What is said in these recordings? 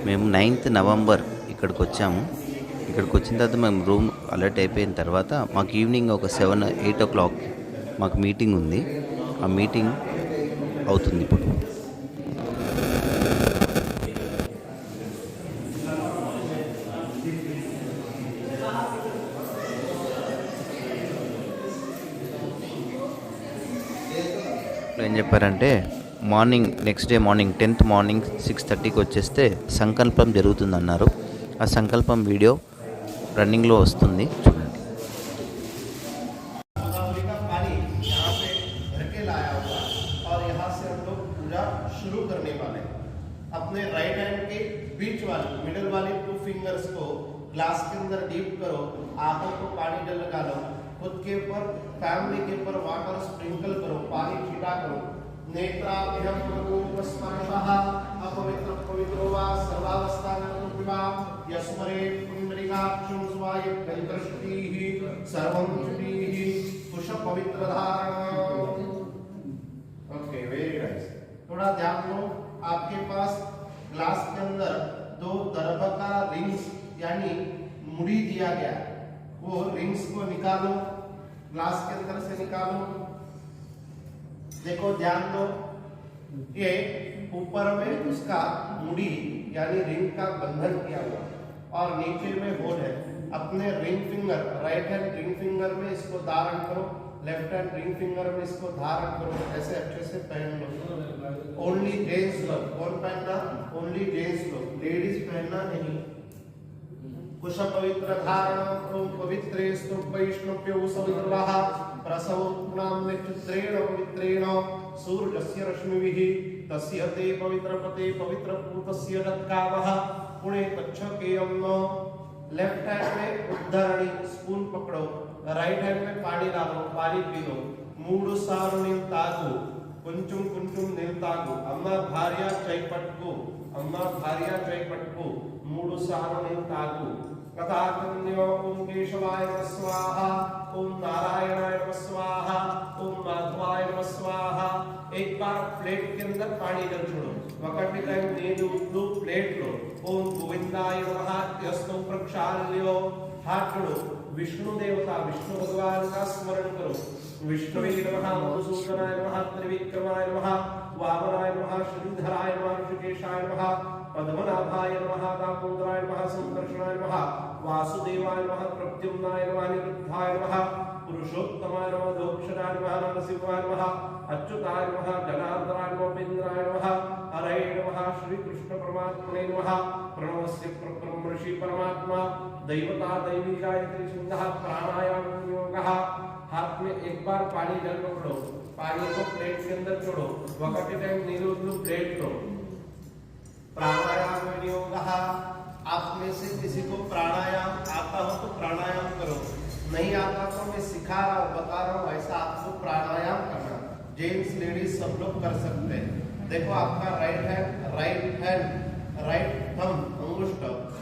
మేము 9th November ఇక్కడికి వచ్చాము. ఇక్కడికి వచ్చిన తర్వాత మేము రూమ్ అలర్ట్ అయిపోయిన తర్వాత మాకు ఈవినింగ్ ఒక 7-8 ఓ క్లాక్ మాకు మీటింగ్ ఉంది. ఆ మీటింగ్ అవుతుంది ఇప్పుడు. ఏం చెప్పారంటే morning next day morning 10th morning 6:30కి వచ్చేస్తే సంకల్పం జరుగుతుందన్నారు. ఆ సంకల్పం వీడియో రన్నింగ్లో వస్తుంది, చూడండి. शुरू करने वाले अपने राइट हैंड के बीच वाली मिडिल वाली 2 फिंगर्स को ग्लास के अंदर डीप करो, आंखों को पानी डल लगा लो, खुद के ऊपर फैमिली के ऊपर वाटर स्प्रिंकल करो, पानी छीटा करो। नेत्राभ्यम स्पर्शः अपवित्र पवित्रो वा सर्वावस्थानरुपा यस्मरे पुण्डरीकाक्षं स्वाय पवित्रश्रुतिः सर्वं श्रुतिः कुश पवित्र धारणम्। Okay, very nice. थोड़ा ध्यान दो, आपके पास ग्लास के अंदर 2 दर्भ का रिंग्स यानी मुड़ी दिया गया, वो रिंग्स को निकालो, ग्लास के अंदर से निकालो। देखो, ध्यान दो, ये ऊपर में उसका मुड़ी यानी रिंग का बंधन किया हुआ और नीचे में होल है। अपने ring finger, right hand ring finger में इसको धारण करो, लेफ्ट हैंड रिंग फिंगर में इसको धारण करो, ऐसे अच्छे से पहन लो। ओनली जेंट्स लोग, कौन पहनना? ओनली जेंट्स लोग, लेडीज पहनना नहीं। कुश पवित्र धारणं पवित्रे स्तुवैष्णव्यो सवितुर्वः प्रसवनां नक्षत्रेण पवित्रेण सूर्यस्य रश्मिभिः तस्य ते पवित्रपते पवित्रपूतस्य तत्कावः पुणे तच्छकेयं नो। लेफ्ट हैंड में उद्धरणी स्पून पकड़ो, राइट हैंड में पानी डालो, पानी पी लो। मूडु सारु निल्तागु कुंचुम कुंचुम निल्तागु अम्मा भार्या चैपट्कु, अम्मा भार्या चैपट्कु मूडु सारु निल्तागु। कथाकन्यो ओम केशवाय नमः स्वाहा, ओम नारायणाय नमः स्वाहा, ओम माधवाय नमः स्वाहा। एक बार प्लेट के अंदर पानी डाल छोड़ो, वकटी टाइम नींद उठो, प्लेट लो। ओम गोविंदाय नमः यस्तो प्रक्षाल्यो, हाथ जोड़ो, विष्णु देवता विष्णु भगवान का स्मरण करो। विष्णुवे नमः, मधुसूदनाय नमः, त्रिविक्रमाय नमः, वामनाय नमः, श्रीधराय नमः, ऋषिकेशाय नमः, पद्मनाभाय नमः, दामोदराय नमः, संकर्षणाय नमः, वासुदेवाय नमः, प्रद्युम्नाय नमः, निरुद्धाय नमः, पुरुषोत्तमाय नमः, दोक्षराय नमः, नरसिंहाय नमः, अच्युताय नमः, जनार्दनाय नमः, उपेन्द्राय नमः, हरये नमः, श्री कृष्ण परमात्मने नमः। प्रणवस्य परब्रह्म ऋषि परमात्मा दैवता दैवी गायत्री सिंह प्राणायाम योगः। हाथ में एक बार पानी जल पकड़ो, पानी को प्लेट के अंदर छोड़ो, वकटी टाइम नीलू प्लेट लो। प्राणायाम योगः। आप में से किसी को प्राणायाम आता हो तो प्राणायाम करो, नहीं आता तो मैं सिखा रहा हूँ, बता रहा हूँ, ऐसा आपको प्राणायाम करना। जेंट्स लेडीज सब लोग कर सकते हैं। देखो, आपका राइट हैंड राइट थंब अंगुष्ठ,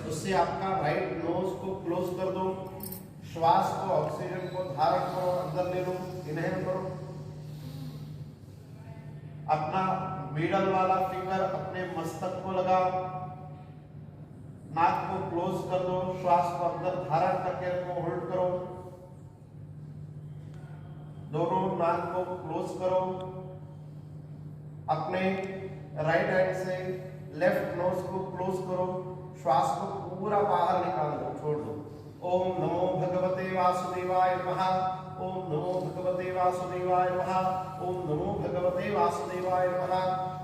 उससे आपका राइट नोज को क्लोज कर दो। श्वास को, ऑक्सीजन को धारण करो, अंदर ले लो, इनहेल करो। अपना मिडल वाला फिंगर अपने मस्तक को लगाओ, नाक को क्लोज कर दो, श्वास को अंदर धारण करके रखो, होल्ड करो। दोनों नाक को क्लोज करो। अपने राइट हैंड से लेफ्ट नोज को क्लोज करो, श्वास को पूरा बाहर निकाल दो, छोड़ दो। ओम नमो भगवते वासुदेवाय नमः, ओम नमो भगवते वासुदेवाय नमः, ओम नमो भगवते वासुदेवाय नमः।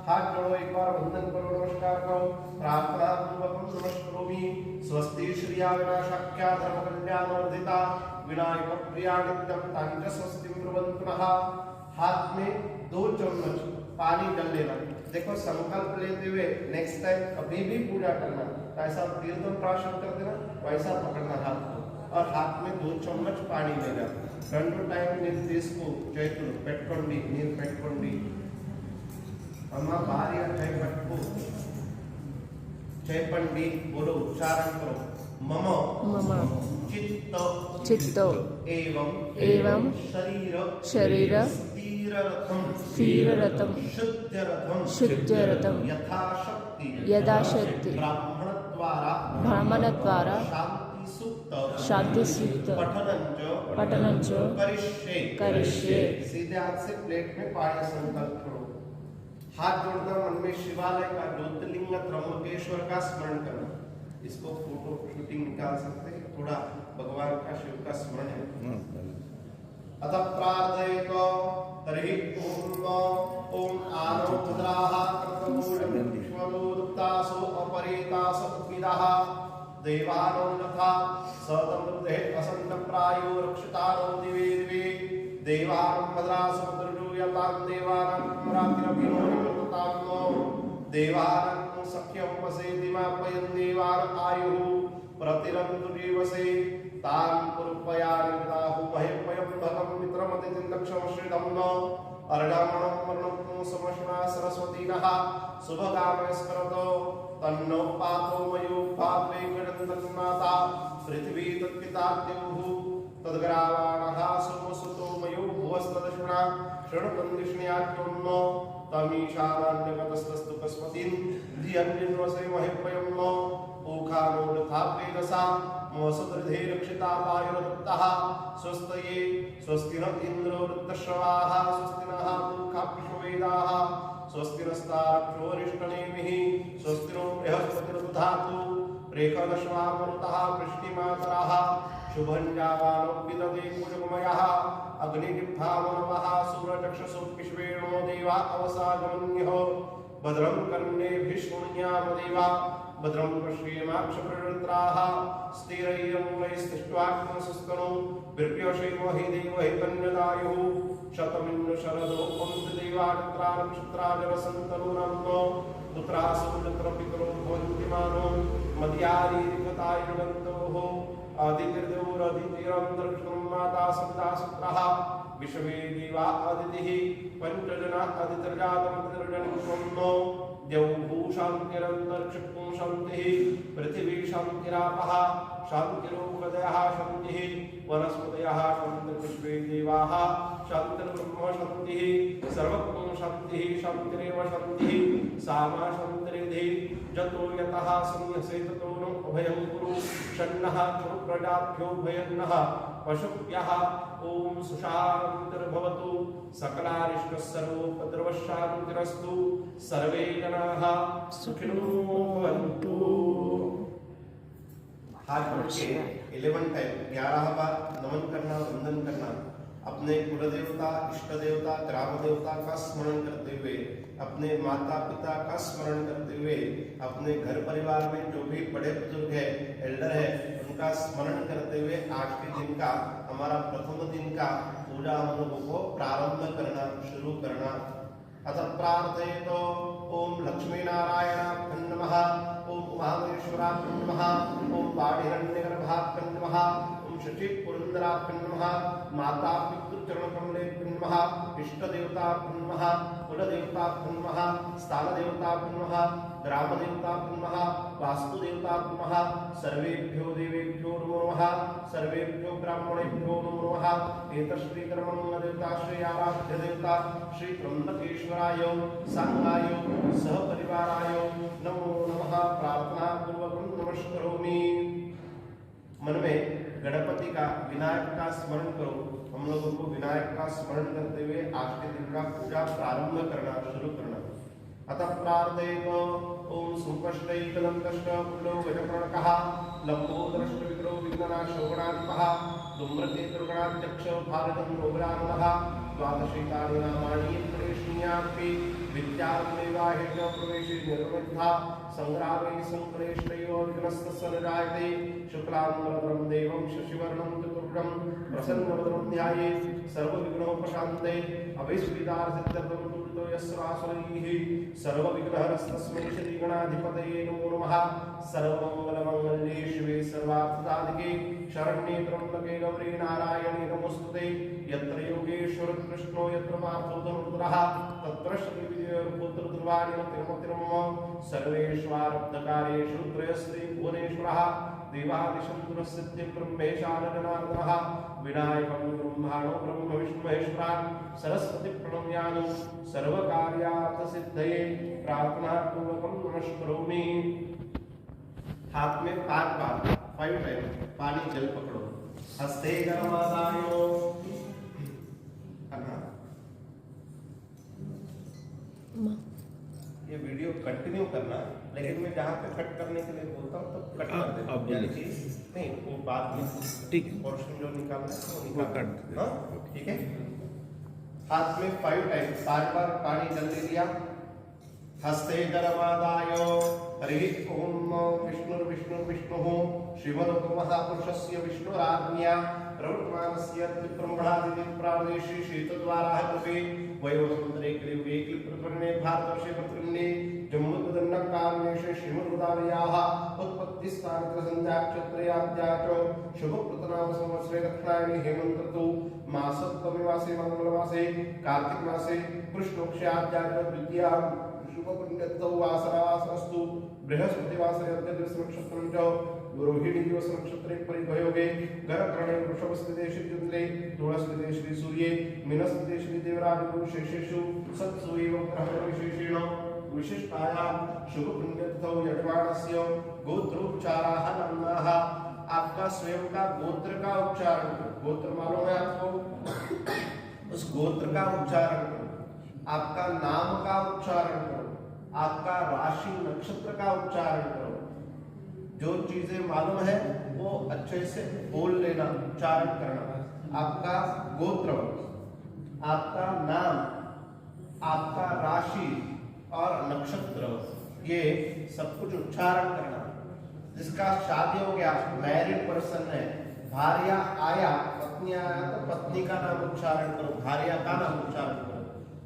हाथ जोड़ो, एक बार वंदन करो, नमस्कार करो, प्रार्थना पूर्वक नमस्करोमि। स्वस्ति श्रिया विनाशाख्या धर्म कल्याण वर्धिता विनायक प्रिया नित्यं तांच स्वस्ति ब्रुवन्तु नः। हाथ में 2 चम्मच पानी डाल लेना। देखो, संकल्प लेते हुए नेक्स्ट टाइम कभी भी पूजा करना, ऐसा तीर्थम प्राशन करते ना, वैसा पकड़ना हाथ को और हाथ में 2 चम्मच पानी लेना। 2 टाइम नीर तीसको चैतुल पेट्कोंडी, नीर पेट्कोंडी। अम्मा भार्या चैपट्कु, चैपंडी बोलो, उच्चारण करो। मम चित्त एवं शरीर स्थिररथं शुद्धरथं यदाशक्ति ब्राह्मण द्वारा शांति सूक्त पठनंच करिष्ये। सीधे हाथ से प्लेट में पानी संकल्प करो। हाथ जोड़ना, मन में शिवालय का ज्योतिर्लिंग त्र्यंबकेश्वर का स्मरण करना। इसको फोटो शूटिंग निकाल सकते हैं, थोड़ा भगवान का शिव का स्मरण है। अतः प्रार्थयतो तर्हि ओम आनो मुद्राः कर्तमूलं विश्वलोदुक्तासो अपरेतासो उद्भिदाः देवानो नथा सतमृते असन्नप्रायो रक्षितारो दिवे दिवे देवानं भद्रासो दुर्जूयतां देवानां रात्रिरभिनो देवानां सख्यं वसेतिमापयन् देवान् आयुः प्रतिरन्तु जीवसे तां पुरुपयानिताहु महेपयं भगं मित्रमतिचिन्दक्षमश्रितं न अर्णामणं वर्णं समश्ना सरस्वती नः शुभकामस्करतो तन्नो पातो मयो भावे गणन्तन्माता पृथ्वी तत्पिता द्युः तद्ग्रावाणः सुमसुतो मयो भुवस्तदशुना शृणुकन्दिष्ण्यात्मनो तमीशानान्यगतस्तस्तु कस्मतीं धियन्निन्वसे महेपयं नो ओखानो लथापेदसा मोसदृधे रक्षिता वायुरदत्तः स्वस्तये स्वस्ति न इन्द्रो वृत्तश्रवाः स्वस्ति नः पूर्खाभिषवेदाः स्वस्ति नस्ताक्षोरिष्टनेमिः स्वस्ति नो बृहस्पतिर्दधातु रेखदश्वा मरुतः वृष्टिमातरः शुभं जावानो विदधे कुजगमयः अग्निजिह्वामनवः सूरचक्षुषुष्पेणो देवा अवसागमन्यः भद्रं कर्णेभिः शृणुयाम देवा भद्रं पश्येमाक्षप्रवृत्राः स्थिरैरङ्गैस्तिष्ट्वात्मसुस्तनो बिर्भ्यशेमो हि देव हि कन्यदायुः शतमिन्नु शरदो पन्ति देवानित्रा नक्षत्रा जलसन्तनूनन्नो पुत्रासु नत्रपितरो भवन्ति मानो मद्यारीरिकतायुगन्तोः आदितिर्देवोरदितिरन्तरिक्षं माता सप्ता सुत्रः विश्वे देवा अदितिः पञ्चजना अदितिर्जातमतिर्जन्मो द्यौः शान्तिरन्तरिक्षं शान्तिः पृथिवी शान्तिरापः शान्तिरोपदयः शान्तिः वनस्पतयः शान्तिर्विश्वे देवाः शान्तिर्ब्रह्म शान्तिः सर्वज्ञ शान्तिः शान्तिरेव शान्तिः सामा शान्तिरिधि जतो यतः संयसे ततो नो अभयं कुरु षण्णः कुरु प्रजाभ्यो भयन्नः पशुभ्यः ओम सुशान्तिर्भवतु सकलारिष्टस्सर्वोपद्रवशान्तिरस्तु सर्वे जनाः सुखिनो भवन्तु। हाथ जोड़ के 11 टाइम 11 बार नमन करना, वंदन करना। अपने कुल देवता, इष्ट देवता, ग्राम देवता का स्मरण करते हुए, अपने माता पिता का स्मरण करते हुए, अपने घर परिवार में जो भी बड़े बुजुर्ग है, एल्डर है, उनका स्मरण करते हुए आज के दिन का, हमारा प्रथम दिन का पूजा हम लोगों को प्रारंभ करना, शुरू करना। अतः प्रार्थयतो ओम लक्ष्मी नारायणाभ्यं नमः, ओम उमामहेश्वराभ्यं नमः, ओम वाणिरण्यगर्भाभ्यं नमः, ओम शचि पुरंदराभ्यं नमः, माता पितृचरणकमलेभ्यं नमः, इष्ट देवताभ्यं नमः, कुल देवताभ्यं नमः, स्थान देवताभ्यं नमः, ग्राम देवताभ्यं नमः, वास्तु देवताभ्यं नमः, सर्वेभ्यो देवेभ्यो नमो नमः, सर्वेभ्यो ब्राह्मणेभ्यो नमो नमः। एतश्री कर्मण्य देवता श्री आराध्य देवता श्री त्र्यंबकेश्वराय सांगाय सहपरिवाराय नमो नमः प्रार्थना पूर्वक नमस्करोमि। मन में गणपति का, विनायक का स्मरण करो। हम लोगों को विनायक का स्मरण करते हुए आज के दिन का पूजा प्रारंभ करना, शुरू करना। अतः प्रार्थयतो ओम सुकष्टैकदन्तश्च पुल्लो गजप्रणकः लंबोदरश्च विघ्ननाशो गणाधिपः धूम्रकेतुर्गणाध्यक्ष भारतं रोगरानः द्वादशैतानि नामानि प्रेष्णीयापि विद्यादेवाहि च प्रवेशे निर्विद्धा संग्रामे संक्लेष्टैव विघ्नस्तस्य न जायते शुक्लाम्बरधरं देवं शशिवर्णं चतुर्भुजं प्रसन्नवदनं ध्यायेत् सर्वविघ्नोपशान्ते अभीष्टसिद्ध्यर्थं तुल्यो यस्यासुरैः सर्वविघ्नहरस्तस्मै श्रीगणाधिपतये नमो नमः। सर्वमङ्गलमङ्गल्ये शिवे सर्वार्थसाधिके शरण्ये त्र्यम्बके गौरी नारायणे नमोस्तुते। यत्र योगेश्वर कृष्णो यत्र पार्थो धनुर्धरः तत्र श्रीविजयपुत्रध्रुवाणि तिरुपतिर्मम सर्वेष्वारब्धकारेषु त्रयस्त्री भुवनेश्वरः देवादिशंकुरसिद्धिं ब्रह्मेशानजनार्दनः विनायकं ब्रह्माणो ब्रह्म विष्णुमहेश्वरान् सरस्वती प्रणम्यामि सर्वकार्यार्थसिद्धये प्रार्थनापूर्वकं नमस्करोमि। हाथ में 5 बार 5 टाइम पानी जल पकड़ो, हस्ते गरमादायो करना। ये वीडियो कंटिन्यू करना, लेकिन मैं जहाँ पे कट करने के लिए बोलता हूँ तब कट कर देना, यानी कि नहीं वो बात में ठीक पोर्शन जो निकालना है वो निकाल, हाँ ठीक है। हाथ में 5 टाइम 5 बार पानी जल दे दिया। हस्ते गरमादायो हरि ओम विष्णुर्विष्णुर्विष्णुः श्रीमद्महापुरुषस्य विष्णुराज्ञया प्रवर्तमानस्य त्रिब्रह्मणादिप्रादेशे शीतद्वाराः कृते वयोसुन्दरे कलियुगे क्लिप्रकरणे भारतवर्षे प्रतिदिने जम्बूतदन्नकालनेशे श्रीमद्गोदावर्याः उत्पत्तिस्थानत्रसन्ध्याक्षत्रयाद्याच शुभकृतनाम संवत्सरे दक्षिणायने हेमन्त ऋतौ मासत्वमिवासे मंगलमासे कार्तिक मासे कृष्णपक्षाद्याच द्वितीया शुभपुण्यतौ वासरावासरस्तु बृहस्पतिवासरे अद्यदिवसनक्षत्रं च रोहिणी दिवस नक्षत्रे परिभयोगे गरकर्णे वृषभस्थिते श्रीचन्द्रे तुलस्थिते श्री सूर्ये मीनस्थिते श्री देवराजगुरु शेषेषु सत्सु एवं ग्रहविशेषेण विशिष्टायां शुभपुण्यतौ यजमानस्य गोत्रोच्चाराः नाम्नाः। आपका स्वयं का गोत्र का उच्चारण करो। गोत्र मालूम है आपको? उस गोत्र का उच्चारण करो, आपका नाम का उच्चारण करो, आपका राशि नक्षत्र का उच्चारण करो। जो चीजें मालूम है वो अच्छे से बोल लेना, उच्चारण करना। आपका गोत्र, आपका नाम, आपका राशि और नक्षत्र, ये सब कुछ उच्चारण करना। जिसका शादी हो गया, मैरिड पर्सन है, भार्या आया, पत्नी आया तो पत्नी का नाम उच्चारण करो, भार्या का नाम उच्चारण करो,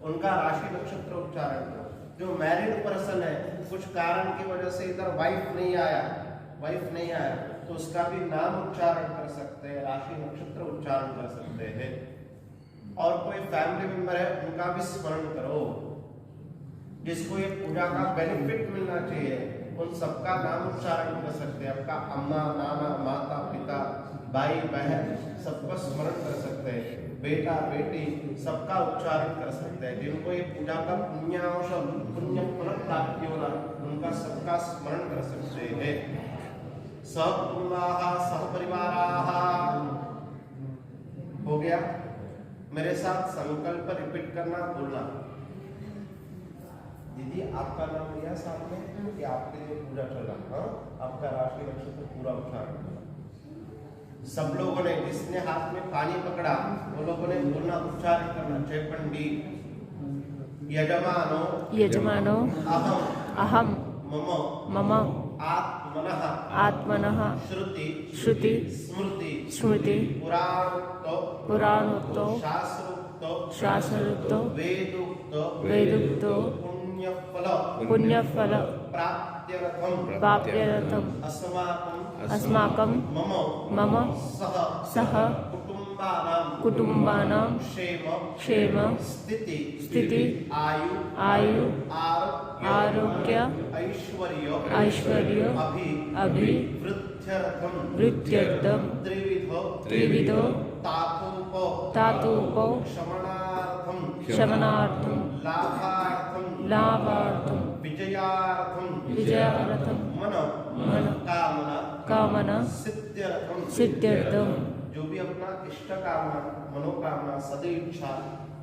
उनका राशि नक्षत्र उच्चारण करो। जो मैरिड पर्सन है, कुछ कारण की वजह से इधर वाइफ नहीं आया तो उसका भी नाम उच्चारण कर सकते हैं, राशि नक्षत्र उच्चारण कर सकते हैं। और कोई फैमिली मेंबर है, उनका भी स्मरण करो। जिसको ये पूजा का बेनिफिट मिलना चाहिए, उन सबका नाम उच्चारण कर सकते हैं। आपका अम्मा, नाना, माता, पिता, भाई, बहन, सबका स्मरण कर सकते हैं। बेटा, बेटी, सबका उच्चारण कर सकते हैं। जिनको ये पूजा का पुण्य फल प्राप्ति होना, उनका सबका स्मरण कर सकते हैं। सकुटुम्बाः सहपरिवाराः। हो गया? मेरे साथ संकल्प रिपीट करना, बोलना। दीदी आपका नाम लिया साथ में कि आपके लिए पूजा चला, हाँ? आपका राशि नक्षत्र पूरा उच्चारण करना। सब लोगों ने, जिसने हाथ में पानी पकड़ा वो लोगों ने बोलना, उच्चारण करना। चैपंडी यजमानो यजमानो अहम अहम मम मम आत्मनः आत्मनः श्रुति श्रुति स्मृति स्मृति पुराणोक्तो शास्त्रोक्तो वेदोक्तो पुण्यफल प्राप्त्यर्थम अस्माकं मम सह कुटुम्बानां क्षेम स्थिति आयु आरोग्य ऐश्वर्य अभिवृद्ध्यर्थं त्रिविधो तातोपो शमनार्थं लाभार्थं विजयार्थं मनोकामना सिद्ध्यर्थं। जो भी अपना इष्ट कामना, मनोकामना, सदिच्छा,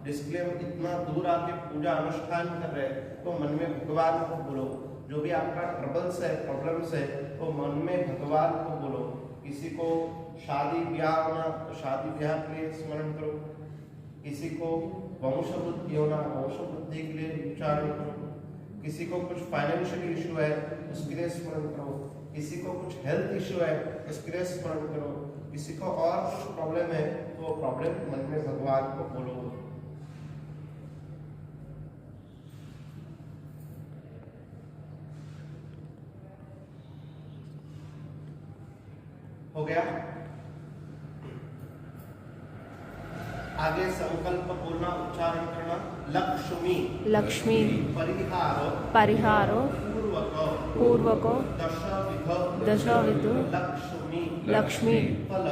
जिसके हम इतना दूर आके पूजा अनुष्ठान कर रहे हैं, तो मन में भगवान को बोलो। जो भी आपका ट्रबल्स है, प्रॉब्लम्स है, तो मन में भगवान को बोलो। किसी को शादी ब्याह होना तो शादी ब्याह के लिए स्मरण करो। किसी को वंश वृद्धि होना, वंश वृद्धि के लिए उच्चारण करो। किसी को कुछ फाइनेंशियल इशू है, उसके लिए स्मरण करो। किसी को कुछ हेल्थ इशू है, उसके लिए स्मरण करो। किसी को और कुछ प्रॉब्लम है तो वो प्रॉब्लम मन में भगवान को बोलो। हो गया? आगे संकल्प बोलना, उच्चारण करना। लक्ष्मी लक्ष्मी परिहारो परिहारो पूर्वक पूर्वको दशविध दशविध लक्ष्मी लक्ष्मी फल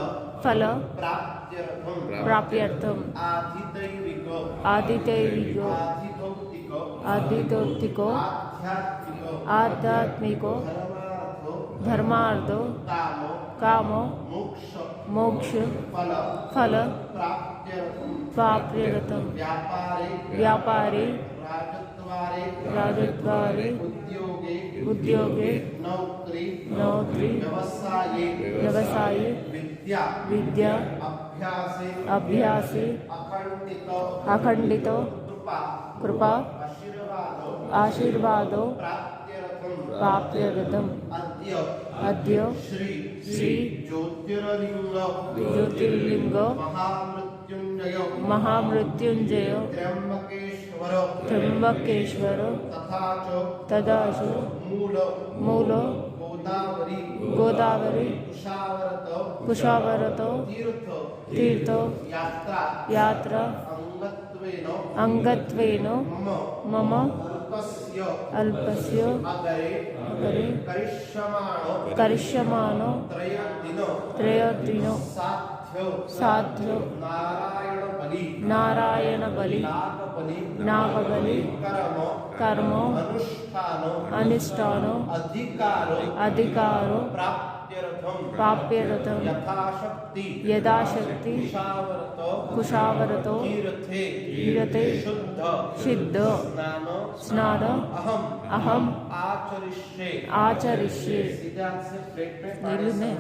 फल प्राप्त्यर्थम प्राप्त्यर्थम आधिदैविक आदिदैविको आधिदौक्तिक आदिदौक्तिको आध्यात्मिक आध्यात्मिको धर्मार्थो धर्मार्थो कामो कामो मोक्ष मोक्ष फल फल प्राप्त्यर्थम प्राप्त्यर्थम व्यापारे व्यापारे राजद्वारे राजद्वारे उद्योगे उद्योगे नौकरी नौकरी व्यवसाये व्यवसाये विद्या विद्या अभ्यासे अभ्यासे अखंडित अखंडितो कृपा कृपा आशीर्वादो प्राप्त्यर्थम प्राप्त्यर्थम अद्य अद्य श्री श्री ज्योतिर्लिंग ज्योतिर्लिंग महामृत्युंजय महामृत्युंजय त्र्यंबकेश्वर त्र्यंबकेश्वर तथा च तदा च मूल मूल गोदावरी गोदावरी कुशावरतो तीर्थ तीर्थ यात्रा यात्रा अंगत्वेन अंगत्वेन मम मम अल्पस्य अल्पस्य अगरे अगरे करिष्यमाणो करिष्यमाणो त्रयदिनो साध्यो साध्य नारायण बलि नागबलि कर्म अनुष्ठानो अधिकारो प्राप्त्यर्थम यथाशक्ति कुशावरतो तीरथे सिद्ध स्नान अहम आचरिष्ये नीलू में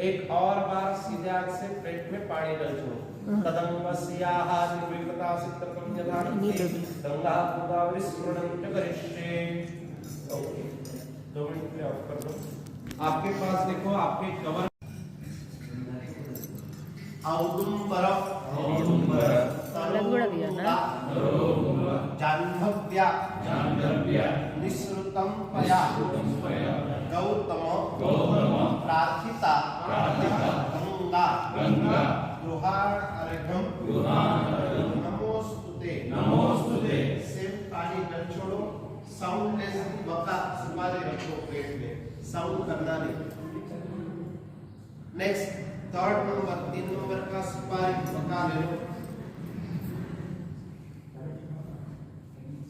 एक और बार सीधे हाथ से प्लेट में पानी डाल छोड़ो तदंगस्याः निर्विघ्नता सिद्धं यथाशक्ति गंगा गोदावरी स्मरणं च करिष्ये। ओके 2 मिनट के लिए ऑफ कर दो। आपके पास देखो आपके कवर औदुंबर लंगड़ा भी है ना जाह्नव्या निसृतं पया गौतम प्रार्थिता गंगा गृहाणर्घ्यं नमोस्तुते सेम पानी न छोड़ो साउंडलेस बका सुपारी रखो पेट में साउंड करना नहीं। नेक्स्ट 3rd नंबर 3 नंबर का सुपारी बका ले लो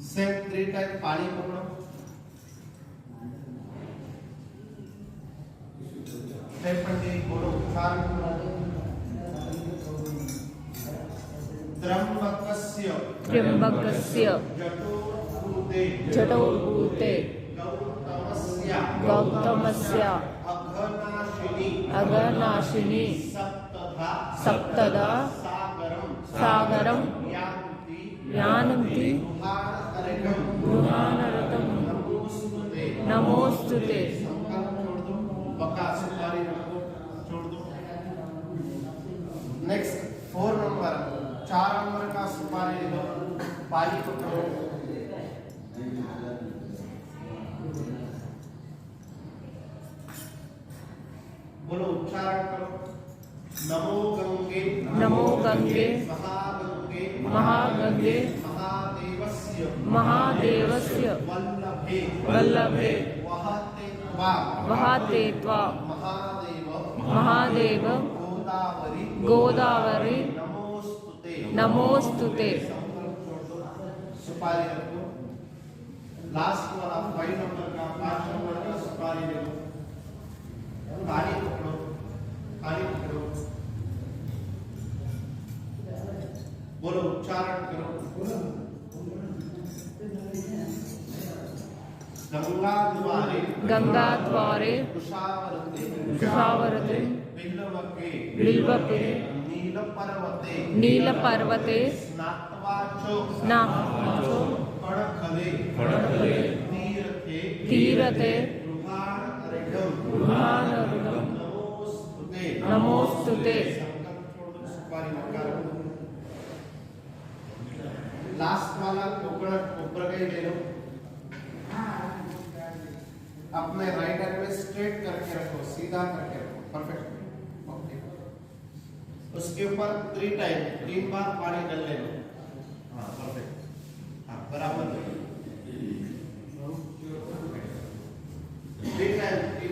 सेम 3 टाइम पानी पकड़ो बोलो त्र्यंबकस्य जटोर्भूते गौतमस्य अघनाशिनी सप्तदा सागरं यान्ति गृहाणरतं नमोस्तुते। नेक्स्ट 4 नंबर 4 नंबर का सुपारी ले लो पानी पकड़ो बोलो उच्चारण करो नमो गंगे महागंगे महादेवस्य वल्लभे वहाते त्वा महादेव गोदावरी नमोस्तुते। सुपारी रखो लास्ट वाला 5 नंबर का 5 नंबर का सुपारी ले लो पानी पकड़ो बोलो उच्चारण करो गंगा द्वारे कुशावरते बिल्वके नील पर्वते स्नात्वाचो तीरथे गृहाणर्घ्यं नमोस्तुते। लास्ट वाला ऊपर का ही ले लो अपने राइट हैंड में स्ट्रेट करके रखो सीधा करके रखो परफेक्ट ओके उसके ऊपर 3 बार पानी डाल लेना हाँ परफेक्ट हाँ बराबर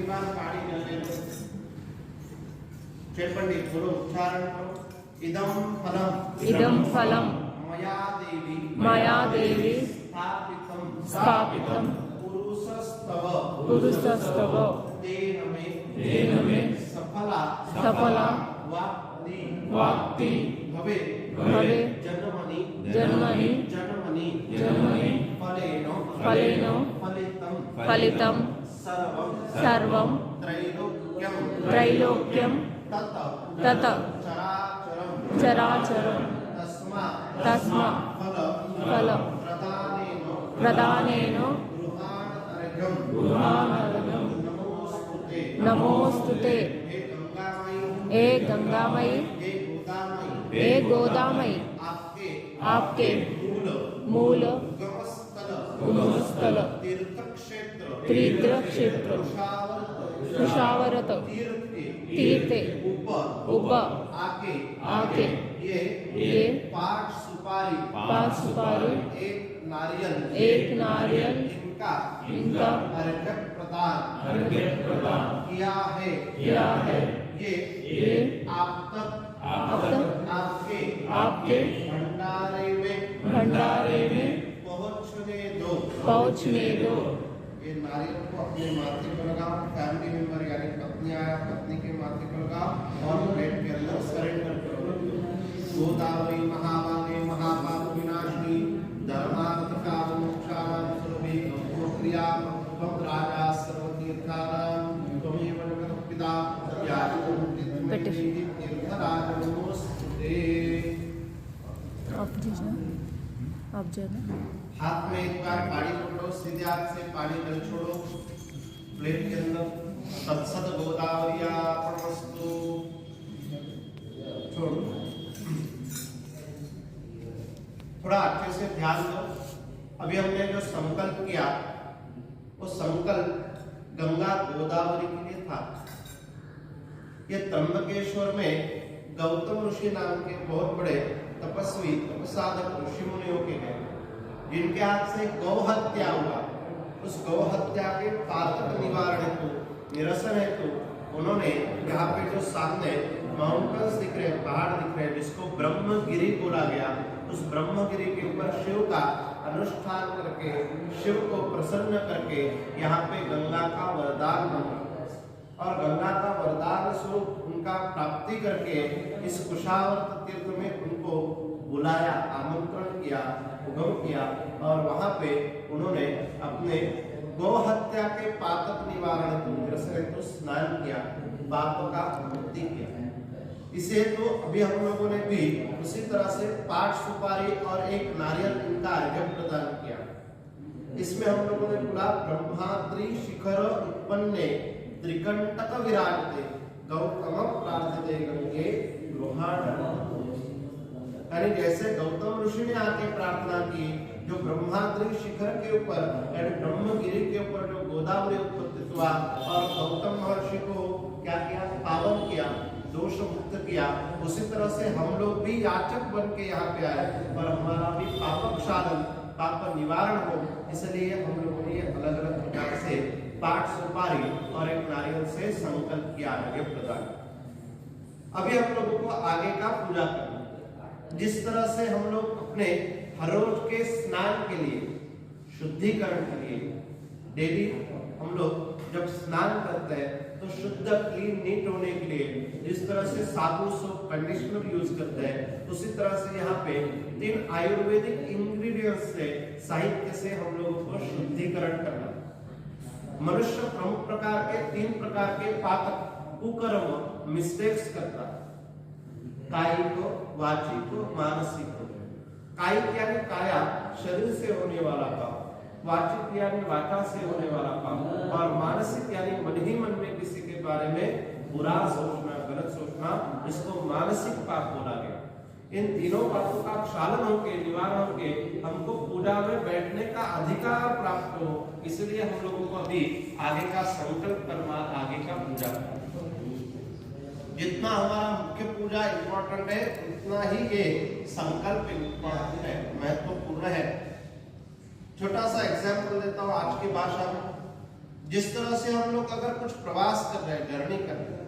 तीन बार पानी डालने दो। चेपंडी बोलो, उच्चारण करो। इदम फलम मया देवी स्थापितम पुरुषस्तव तेन मे सफला वाक्ति भवे जन्मनि फलेन फलितं सर्वं त्रैलोक्यं तत चराचरं तस्मा फल प्रदानेन गृहानर्घ्यं नमोस्तुते। हे गंगामयी हे गोदामयी आपके मूल गमस्थल तीर्थक्षेत्र कुशावर्त तीर्थे उप आके ये पांच सुपारी एक नारियल इनका अर्घ्य प्रदान किया है। ये आप तक आपके भंडारे में पहुँचने दो। ये नारियल को अपने माथे पर लगाओ, फैमिली मेंबर यानी पत्नी आया पत्नी के माथे पर लगाओ और प्लेट के अंदर सरेंडर करो। गोदावरी महामाते महापाप विनाशिनी धर्मार्थ काम मोक्षाणां स्वरूपी क्रिया त्वं राजा सर्वतीर्थानां त्वमेव जगतः पिता तीर्थराज नमोस्तुते। आप जाना हाथ में एक बार पानी पकड़ो, सीधे हाथ से पानी डल छोड़ो प्लेट के अंदर। तत्सत गोदावरीयार्पणमस्तु। छोड़ो, थोड़ा अच्छे से ध्यान दो। अभी हमने जो संकल्प किया वो संकल्प गंगा गोदावरी के लिए था। ये त्र्यंबकेश्वर में गौतम ऋषि नाम के बहुत बड़े तपस्वी तपसाधक ऋषि मुनियों के हैं, जिनके हाथ से गौ हत्या हुआ। उस गौ हत्या के पातक निवारण हेतु निरसन हेतु उन्होंने यहाँ पे जो सामने माउंटेन्स दिख रहे हैं, पहाड़ दिख रहे हैं, जिसको ब्रह्मगिरी बोला गया, उस ब्रह्मगिरी के ऊपर शिव का अनुष्ठान करके शिव को प्रसन्न करके यहाँ पे गंगा का वरदान मांगा और गंगा का वरदान स्वरूप उनका प्राप्ति करके इस कुशावर्त तीर्थ में उनको बुलाया, आमंत्रण किया, उगम किया और वहां पे उन्होंने अपने गौ हत्या के पातक निवारण हेतु स्नान किया, पाप का मुक्ति किया। इसे तो अभी हम लोगों ने भी उसी तरह से 5 सुपारी और एक नारियल इनका अर्घ्य प्रदान किया। इसमें हम लोगों ने बोला ब्रह्माद्रि शिखर उत्पन्ने त्रिकंटक विराजते गौतम प्रार्थिते गंगे यानी जैसे गौतम ऋषि ने आके प्रार्थना की, जो ब्रह्माद्रि शिखर के ऊपर यानी ब्रह्मगिरी के ऊपर जो गोदावरी उत्पत्ति हुआ और गौतम महर्षि को क्या किया, पावन किया, दोष मुक्त किया। उसी तरह से हम लोग भी याचक बन के यहाँ पे आए और हमारा भी पाप क्षालन पाप निवारण हो, इसलिए हम लोगों ने अलग अलग प्रकार से 5 सुपारी और एक नारियल से संकल्प किया आगे प्रदान। अभी हम लोगों को आगे का पूजा करना, जिस तरह से हम लोग अपने हर रोज के स्नान के लिए शुद्धिकरण के लिए डेली हम लोग जब स्नान करते हैं तो शुद्ध क्लीन नीट होने के लिए जिस तरह से साबुन सोप कंडीशनर यूज करते हैं, उसी तरह से यहाँ पे 3 आयुर्वेदिक इंग्रेडिएंट्स से साहित्य से हम लोगों को शुद्धिकरण करना। मनुष्य प्रमुख प्रकार के 3 प्रकार के पातक कुकर्म मिस्टेक्स करता, कायिक, वाचिक, मानसिक। कायिक यानी काया शरीर से होने वाला काम, वाचिक यानी वाचा से होने वाला काम और मानसिक यानी मन ही मन में किसी के बारे में बुरा सोचना, गलत सोचना, इसको मानसिक पाप बोला गया। इन तीनों पापों का क्षालन होके निवारण होके हमको पूजा में बैठने का अधिकार प्राप्त हो, इसलिए हम लोगों को अभी आगे का संकल्प करना, आगे का पूजा करना। जितना हमारा मुख्य पूजा इम्पोर्टेंट है उतना ही ये संकल्प इम्पोर्टेंट है, महत्वपूर्ण है। छोटा सा एग्जाम्पल देता हूँ आज की भाषा में। जिस तरह से हम लोग अगर कुछ प्रवास कर रहे हैं, जर्नी कर रहे हैं,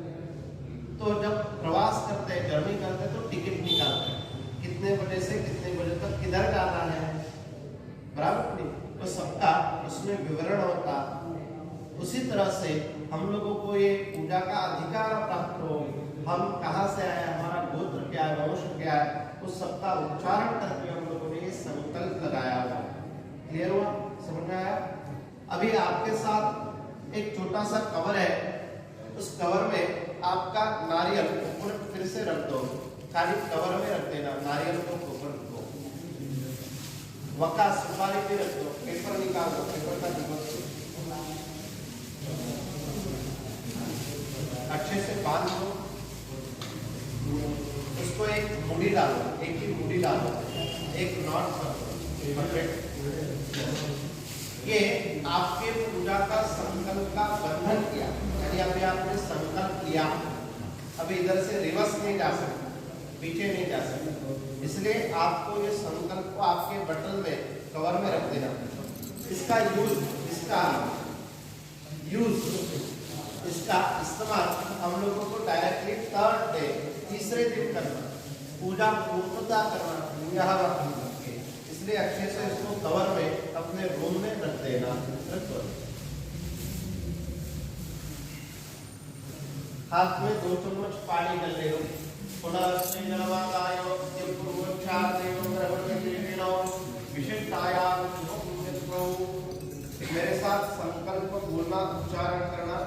तो जब प्रवास करते हैं, जर्नी करते हैं, तो टिकट निकालते हैं कितने बजे से कितने बजे तक किधर जाना है, बराबर नहीं? तो सबका उसमें विवरण होता। उसी तरह से हम लोगों को ये पूजा का अधिकार प्राप्त हो, हम कहाँ से आए, हमारा गोत्र क्या है, वंश क्या है, उस सबका उच्चारण करके हम लोगों ने ये संकल्प लगाया हुआ। क्लियर हुआ? समझ में आया? अभी आपके साथ एक छोटा सा कवर है, उस कवर में आपका नारियल फिर से रख दो, खाली कवर में रख देना, नारियल को ऊपर रखो, वक्का सुपारी भी रख दो, पेपर निकाल दो, पेपर का दिमाग अच्छे से बांध दो, उसको एक मुड़ी डालो, एक ही मुड़ी डालो, एक नॉट परफेक्ट। ये आपके पूजा का संकल्प का बंधन किया, यानी अभी आपने संकल्प किया, अभी इधर से रिवर्स नहीं जा सकते, पीछे नहीं जा सकते, इसलिए आपको ये संकल्प को आपके बटन में कवर में रख देना। इसका इस्तेमाल हम लोगों को डायरेक्टली थर्ड डे, तीसरे दिन करना, पूजा पूर्णता करना, यहाँ रखें। इसलिए अच्छे से इसको कवर में अपने रूम में रख देना। रखो, हाथ में 2 चम्मच पानी कर ले लो। मेरे साथ संकल्प बोलना, उच्चारण करना।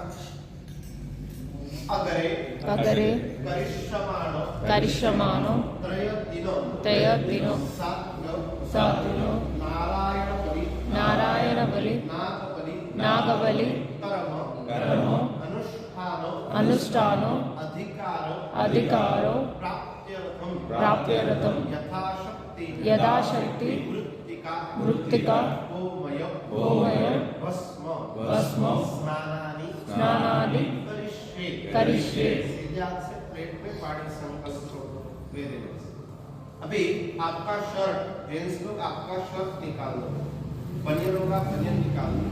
अगरे करिष्यमाणो त्रयदिनो सात्विनो नारायण बलि नागबलि कर्म अनुष्ठानो अधिकारो प्राप्त्यर्थम यथाशक्ति मृत्तिका होमय भस्म स्नानादि करिष्ये। प्लेट में पानी संकल्प छोड़ो। अभी आपका शर्ट, जेंट्स लोग आपका शर्ट निकाल दो, बनियन होगा बनियन निकाल दो,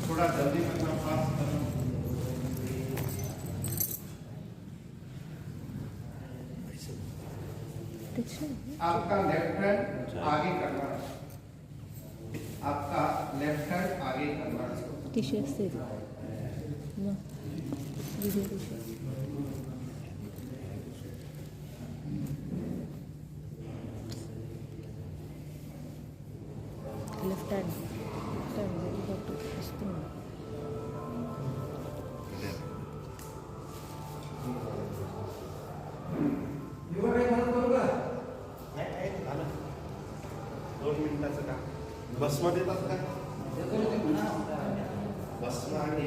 थोड़ा जल्दी करना, फास्ट करना। आपका लेफ्ट हैंड आगे करना, आपका लेफ्ट हैंड आगे करना। टिश्यू से ना वीडियो टिश्यू लेफ्ट हैंड इस्तेमाल भस्म देतात का? भस्म आणि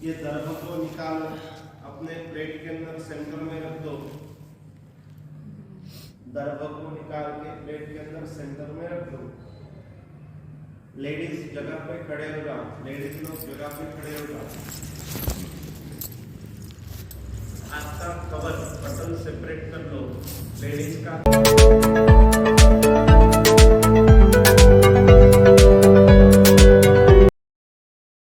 ये दर्भ को निकालो, अपने प्लेट के अंदर सेंटर में रख दो। दर्भ को निकाल के प्लेट के अंदर सेंटर में रख दो। लेडीज जगह पे खड़े हो जाओ, लेडीज लोग जगह पे खड़े हो जाओ। आपका कवर बटन सेपरेट कर लो, लेडीज का